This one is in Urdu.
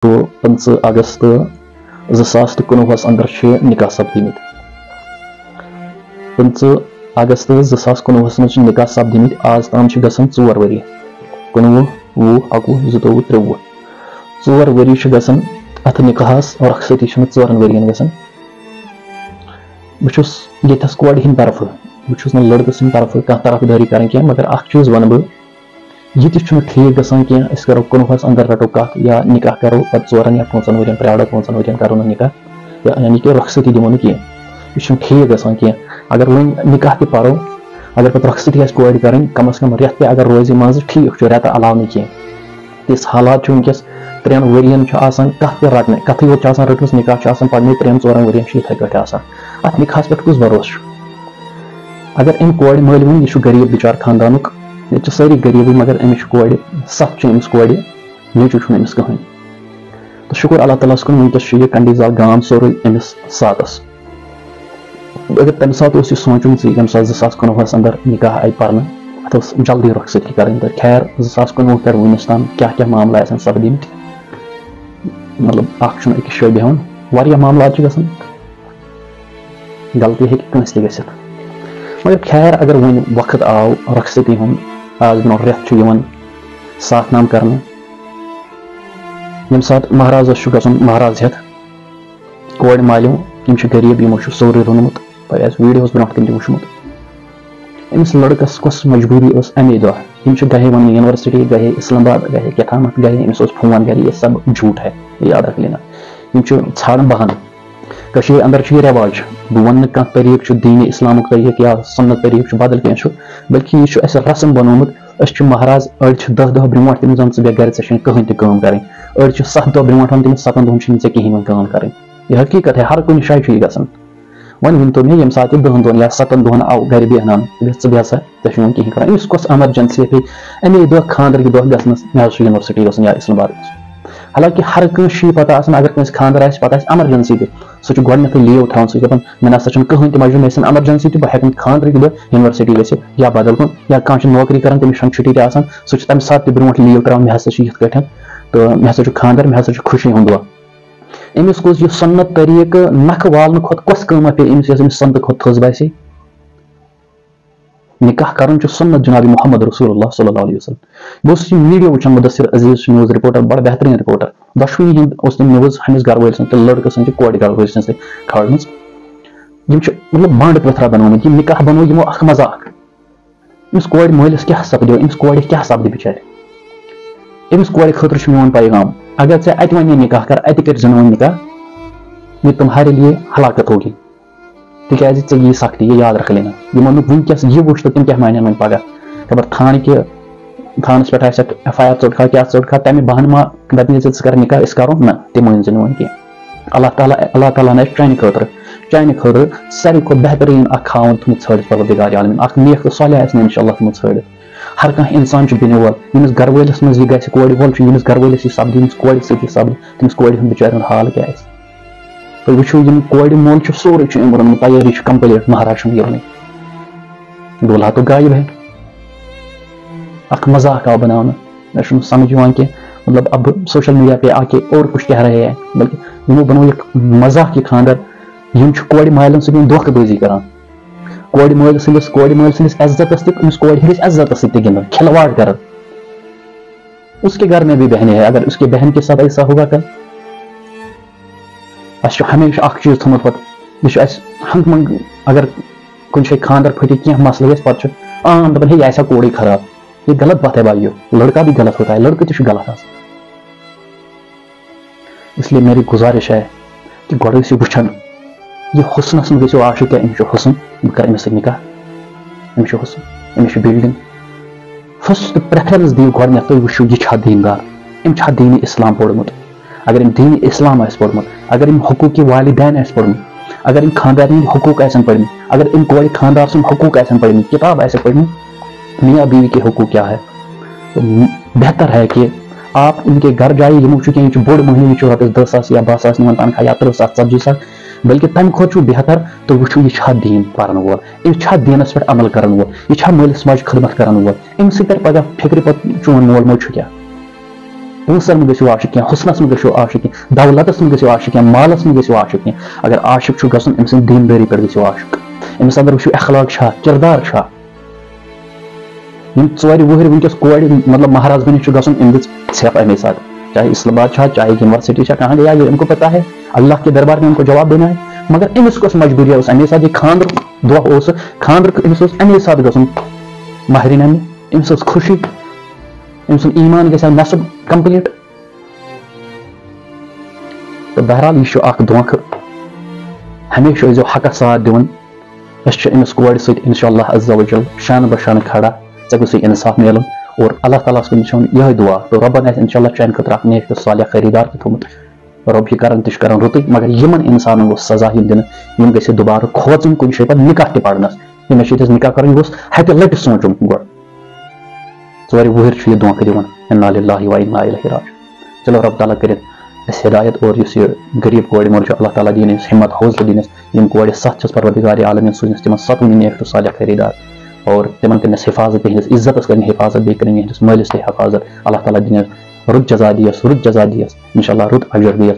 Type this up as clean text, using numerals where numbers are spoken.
تو 25 اگست 2019 اندر نکاح سپدمت 25 اگست 2019 من نکاح سپدمت آز تام گژھان 4 ؤری 19 20 21 22 23 4 ؤری گژھان اتھ نکاحس رخصتی 4 ؤرین گژھان بہٕ چھُس ییٚتھس کورِ ہٕنٛدِ طرفہٕ بہٕ چھُس نہٕ لڑکہٕ سٕنٛدِ طرفہٕ کانٛہہ طرفدٲری کران کینٛہہ مگر اکھ چیٖز وَنہٕ بہٕ یہ تہِ چھُنہٕ ٹھیٖک گژھان کینٛہہ أسۍ کرو 19 اندر رٹو کتھ یا نکاح کرو پتہٕ 4 یا 5 ؤرین پرٛارو 5 ؤرین کرو نہٕ نکاح یعنی کہ رخصتی دِمو نہٕ کینٛہہ یہِ چھُنہٕ ٹھیٖک گژھان کینٛہہ اگر وۄنۍ نکاح تہِ پرو اگر پتہٕ رخصتی آسہِ کورِ کرٕنۍ کم از کم رٮ۪تھ تہِ اگر روزِ منٛزٕ ٹھیٖک چھُ رٮ۪تہٕ علاوٕ نہٕ کینٛہہ تِژھ حالات چھُ وٕنکٮ۪س 3 ؤرین چھُ آسان کتھ تہِ رٹنٕے کتھٕے یوت چھِ آسان رٔٹمٕژ نکاح چھُ آسان پرنٕے 3-4 ؤرین چھُ یِتھٕے پٲٹھۍ آسان اتھ نکاحس پٮ۪ٹھ کُس بروسہٕ چھُ اگر أمۍ کورِ مٲلۍ ووٚن یہِ چھُ غریٖب بِچار خاندانُک ییٚتہِ چھِ سٲری غریٖبٕے مگر أمِس چھِ کورِ 7 چھِ أمِس کورِ نیٚچوٗ چھُنہٕ أمِس کٕہٕنۍ تہٕ شُکُر اللہ تعالیٰ ہس کُن وٕنکٮ۪س چھُ یہِ کنڈیٖزال گام سورُے أمِس ساتس اگر تمہِ ساتہٕ اوس یہِ سونٛچُن زِ ییٚمہِ ساتہٕ 2019 اندر نکاح آیہِ پرنہٕ اتھ ٲس جلدی رخصتی کرٕنۍ تہٕ خیر 2019 پٮ۪ٹھ وُنِس تام کیٛاہ کیٛاہ معاملہٕ آسن سپدمٕتۍ مطلب اکھ چھُنہٕ أکِس جایہِ بیٚہوان واریاہ معاملات چھِ گژھان غلطی ہیٚکہِ کٲنٛسہِ تہِ گٔژھِتھ مگر خیر اگر وۄنۍ وقت آو رخصتی ہُنٛد آز برونٛہہ رٮ۪تھ چھُ یِوان ساتھ نام کرنہٕ ییٚمہِ ساتہٕ مہرازس چھُ گژھُن مہراز ہٮ۪تھ کورِ مالیو یِم چھِ غریٖب یِمو چھُ سورُے روٚنمُت تۄہہِ آسہِ ویٖڈیوز برونٛٹھ کَنہِ تہِ وٕچھمُت أمِس لڑکس کۄس مجبوٗری ٲس اَمے دۄہ یِم چھِ گٔے وۄنۍ یونیورسٹی گٔے اسلام آباد گٔے کیٛاہتامتھ گٔے أمِس اوس فون گرِ یہِ سب جھوٗٹ ہے یاد رکھ لینا یِم چھِ ژھانڈان بہانہٕ کٔشیٖرِ اندر چھُ یہِ رٮ۪واج بہٕ وَنہٕ نہٕ کانٛہہ طریٖقہٕ چھُ دیٖنہِ اِسلامُک طریٖقہٕ یا سُنت طریٖقہٕ چھُ بدل کینٛہہ چھُ بٔلکہِ یہِ چھُ اَسہِ رسم بنومُت أسۍ چھِ مہراز أڑۍ چھِ 10 دۄہ برونٛٹھ تٔمِس زن ژٕ بیٚہہ گرِ ژےٚ چھِنہٕ کٕہٕنۍ تہِ کٲم کَرٕنۍ أڑۍ چھِ 7 دۄہ برونٛٹھ تٔمِس 7 دۄہن چھِنہٕ ژےٚ کِہینۍ وۄنۍ کٲم کَرٕنۍ یہِ حقیٖقت ہے ہر کُنہِ جایہِ چھُ یہِ گژھان وۄنۍ ؤنۍتو مےٚ ییٚمہِ ساتہٕ یہِ 10 دۄہن یا 7 دۄہن آو گرِ بیٚہناونہٕ ژٕ بیٚہہ سا ژےٚ چھُنہٕ وۄنۍ کِہینۍ کران أمِس کۄس ایمرجنسی پیٚیہِ اَمے دۄہ خاندرٕکہِ دۄہ گژھنس مےٚ حظ چھُ یونیورسٹی گژھُن یا اسلام آباد گژھُن حالانکہِ ہر کٲنٛسہِ چھِ یہِ پتہ آسان اگر کٲنٛسہِ خاندر آسہِ پتہٕ آسہِ ایمرجنسی تہِ سُہ چھُ گۄڈٕنیتھٕے لیٖو تھاوان سُہ چھُ دپان مےٚ نسا چھُنہٕ کٕہٕنۍ تہِ مجبوٗری مےٚ ٲسِن ایمرجنسی تہِ بہٕ ہٮ۪کہٕ نہٕ خاندرٕکہِ دۄہ یونیورسٹی گٔژھِتھ یا بدل کُن یا کانٛہہ چھُ نوکری کران تٔمِس چھنہٕ چھُٹی تہِ آسان سُہ چھُ تمہِ ساتہٕ تہِ برونٛٹھ لیٖو تراوان مےٚ ہسا چھُ یِتھ کٲٹھۍ تہٕ مےٚ ہسا چھُ خاندر مےٚ ہسا چھُ خوشی ہُنٛد دۄہ أمِس کُس یہِ سُنت طریٖقہٕ نکھٕ والنہٕ کھۄتہٕ کۄس کٲمہ پیٚیہِ أمِس یۄس أمِس سنتہٕ کھۄتہٕ تھٔز باسے نکاح کرُن چھُ سُنت جناب محمد رسول اللہ صلی اللہ علیہ وسلم بہٕ اوسُس یِم ویٖڈیو وٕچھان مُدثر عزیٖز چھُ نِوٕز رِپورٹر بڑٕ بہتریٖن رِپورٹر دۄشوٕنی ہِنٛدۍ اوس تٔمۍ نِوٕز ہُمِس گرٕ وٲلۍ سٕنٛز تہٕ لڑکہٕ سٕنٛز تہِ کورِ گرٕ وٲلۍ سٕنٛز تہِ کھالمٕژ یِم چھِ مطلب بانڈٕ پٲتھرا بنومُت یِم نکاح بنوو یِمو اکھ مذاق أمِس کورِ مٲلِس کیٛاہ سپدیو أمِس کورِ کیٛاہ سپدِ بِچارِ أمِس کورِ خٲطرٕ چھُ میون پیغام اگر ژےٚ اَتہِ وَنہِ نکاح کر اَتہِ کٔرۍ زِ نہٕ وۄنۍ نکاح یہِ تُمہارے لیے ہلاکت ہوگی تِکیازِ ژےٚ یی سختی یہِ یاد رکھ لینا یِمو نہٕ وٕنکیٚس یہِ وٕچھ تہٕ تِم کیٛاہ مانن وۄنۍ پگاہ خبر تھانس پٮ۪ٹھ آسٮ۪کھ FIR ژوٚٹکھا کیٛاہ ژوٚٹکھا تَمہِ بہانہٕ ما دَپہِ ژٕ کر نکاح أسۍ کرو نہ تہِ مٲنۍ زِ نہٕ وۄنۍ کینٛہہ اللہ تعالیٰ ہن آسہِ چانہِ خٲطرٕ ساروی کھۄتہٕ بہتریٖن اکھ خاوند تھوٚمُت ژھٲڑِتھ پروردگار عالمیٖن اکھ نیک تہٕ صالح آسہِ انشاء اللہ تھوٚمُت ژھٲڑِتھ ہر کانٛہہ انسان چھُ بِنہِ وول ییٚمِس گرٕ وٲلِس منٛز یہِ گژھِ کورِ وول چھُ ییٚمِس گرٕ وٲلِس یہِ سپدِ ییٚمِس کورِ سۭتۍ یہِ سپدِ تٔمِس کورِ ہُنٛد بِچارِ ہُنٛد حال کیٛاہ آسہِ تُہۍ وٕچھِو یِم کورِ مول چھُ سورُے چھُ أمۍ روٚنمُت تیٲری چھِ کمپلیٖٹ مہراز چھُنہٕ یِونٕے دولہا تو غایب ہے اکھ مذاق آو بناونہٕ مےٚ چھُنہٕ سمجھ یِوان کینٛہہ مطلب اب سوشل میڈیا پہ آ کے اور کچھ کہہ رہے ہیں بلکہ یِمو بنوو یہِ مذاق یہِ خاندر یِم چھِ کورِ مالٮ۪ن سۭتۍ دھوکہٕ بٲزی کران کورِ مٲلۍ سٕنٛدِس عزتس تہِ أمِس کورِ ہٕنٛدِس عزتس سۭتۍ تہِ گِنٛدان کھلواڑ کران اس کے گھر میں بھی بہنیں ہیں اگر اس کے بہن کے ساتھ ایسا ہوگا کل اَسہِ چھُ ہمیشہ اکھ چیٖز تھوٚمُت پتہٕ یہِ چھُ اَسہِ ہنٛگ منٛگ اگر کُنہِ جایہِ خاندر پھٕٹہِ کینٛہہ مسلہٕ گژھِ پتہٕ چھُ عام دپان ہے یہِ آسیا کوڑٕے خراب یہ غلط بات ہے بھائیو لڑکا بھی غلط ہوتا ہے لڑکہٕ تہِ چھُ غلط آسان اس لیے میری گزارش ہے کہ گۄڈٕ ٲسِو وٕچھان یہِ حُسنس منٛز گٔژھِو عاشق کیٛاہ أمِس چھُ حُسن بہٕ کرٕ أمِس سۭتۍ نکاح أمِس چھُ حُسن أمِس چھُ بِلڈِنٛگ فٔسٹ پریفرنس دِیِو گۄڈٕنیتھ تُہۍ وٕچھِو یہِ چھا دیٖندار أمۍ چھا دیٖنہِ اِسلام پوٚرمُت اگر أمۍ دیٖنہِ اِسلام آسہِ پوٚرمُت اگر أمۍ حقوٗقِ والدین آسہِ پوٚرمُت اگر أمۍ خاندارنہِ ہٕنٛدۍ حقوٗق آسن پٔرمٕتۍ اگر أمۍ کورِ خاندار سُنٛد حقوٗق آسن پٔرمٕتۍ کِتاب آسہِ پٔرمٕژ میاں بیوی کے حقوٗق کیا ہے بہتر ہے کہ آپ ان کے گھر جائیے یِمو چھُ کینٛہہ یہِ چھُ بوٚڑ مٔہنیوٗ یہِ چھُ رۄپیس 10 ساس یا 12 ساس نِوان تنخواہ یا 30 ساس 40 ساس بلکہِ تمہِ کھۄتہٕ چھُ بہتر تُہۍ وٕچھِو یہِ چھا دیٖن پرن وول أمِس چھا دیٖنس پٮ۪ٹھ عمل کرن وول یہِ چھا مٲلِس ماجہِ خدمت کرن وول أمِس سۭتۍ ترِ پگاہ فِکرِ پتہٕ چون مول موج چھُ کیٛاہ پونسن میں گژھو عاشق کینٛہہ حسنس میں گژھو عاشق کینٛہہ دولتس میں گژھو عاشق کینٛہہ مالس میں گژھو عاشق کینٛہہ اگر عاشق چھُ گژھُن أمۍ سٕنٛدِ دیٖندٲری پٮ۪ٹھ گژھو عاشق أمِس اندر وٕچھو اخلاق چھا کردار چھا یِم ژورِ وُہٕرۍ وٕنکیٚس کورِ مطلب مہراز بٔنِتھ چھُ گژھُن أمۍ دِژ ژھٮ۪پ اَمے ساتہٕ چاہے اسلام آباد چھا چاہے یونیورسٹی چھا کہاں گیا یہ ان کو پتا ہے اللہ کے دربار میں ان کو جواب دینا ہے مگر أمِس کۄس مجبوٗری ٲس اَمے ساتہٕ یہِ خانٛدرُک دۄہ اوس خانٛدرُک أمِس اوس اَمے ساتہٕ گژھُن مہرِنۍ اَننہِ أمِس ٲس خوشی أمۍ سُنٛد ایٖمان گژھِ ہا نصب کمپلیٖٹ تہٕ بہرحال یہِ چھُ اکھ دھوکہٕ ہمیشہِ ٲسۍزیو حقس ساتھ دِوان أسۍ چھِ أمِس کورِ سۭتۍ انشاء اللہ عز وجل شانہٕ بشانہٕ کھڑا ژےٚ گوٚژھُے انصاف میلُن اور اللہ تعالیٰ ہس کُن چھُ یِہوے دعا تہٕ رۄبن آسہِ انشاء اللہ چانہِ خٲطرٕ اکھ نیک تہٕ صالح خریٖدار تہِ تھوٚمُت رۄب چھِ کران تہِ چھُ کران رُتُے مگر یِمن انسانن گوٚژھ سزا یُن دِنہٕ یِم گژھِ دوبارٕ کھوژٕنۍ کُنہِ جایہِ پتہٕ نکاح تہِ پرنس یہِ مےٚ چھُ ییٚتٮ۪س نکاح کرُن یہِ گوٚژھ ہتہِ لٹہِ سونٛچُن گۄڈٕ ژورِ وُہٕرۍ چھُ یہِ دھوکہٕ دِوان انا للہ و انا الیہ راجعون چلو رب تعالیٰ کٔرِتھ اَسہِ ہدایت اور یُس یہِ غریٖب کورِ مول چھُ اللہ تعالیٰ دِیِن أمِس ہمت حوصلہٕ دِنس یِم کورِ ستھ چھس پروردگارِ عالمیٖن سوٗزنس تِمن ستوٕنی نیک تہٕ صالح خریٖدار اور تِمن کٔرنس حفاظت تِہنٛدِس عزتس کٔرِنۍ حفاظت بیٚیہِ کٔرِنۍ یِہنٛدِس مٲلِس تہِ حفاظت اللہ تعالیٰ دِنس رُت جزا دِیس انشاء اللہ رُت اجر دِیس